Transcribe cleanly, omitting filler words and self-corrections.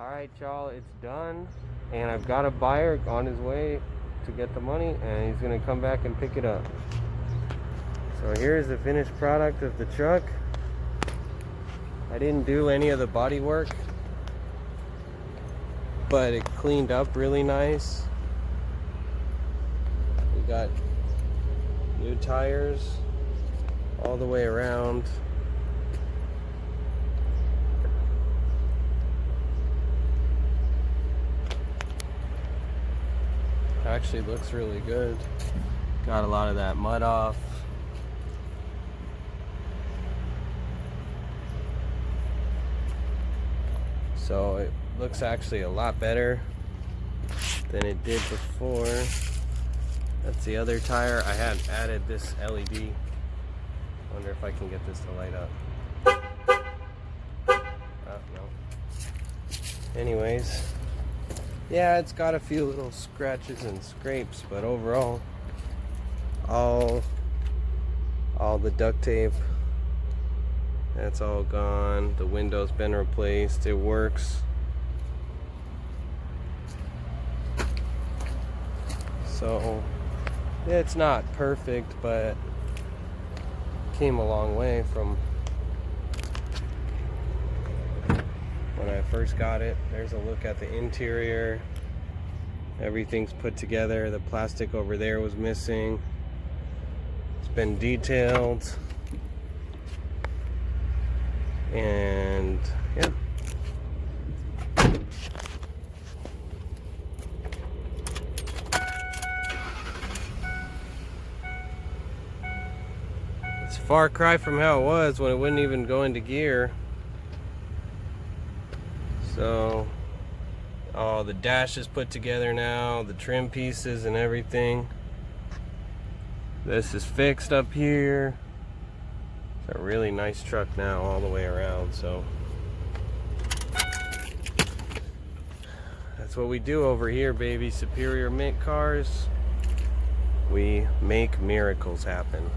Alright y'all, it's done, and I've got a buyer on his way to get the money, and he's gonna come back and pick it up. So here's the finished product of the truck. I didn't do any of the body work, but it cleaned up really nice. We got new tires all the way around. Actually looks really good. Got a lot of that mud off. So it looks actually a lot better than it did before. That's the other tire. I had added this LED. Wonder if I can get this to light up. No. Anyways, yeah, it's got a few little scratches and scrapes, but overall, all the duct tape, that's all gone. The window's been replaced. It works. So it's not perfect, but came a long way from when I first got it. There's a look at the interior. Everything's put together. The plastic over there was missing. It's been detailed. And yeah. It's a far cry from how it was when it wouldn't even go into gear. So, all the dash is put together now, the trim pieces and everything. This is fixed up here. It's a really nice truck now all the way around, so that's what we do over here, baby. Superior Mint Cars. We make miracles happen.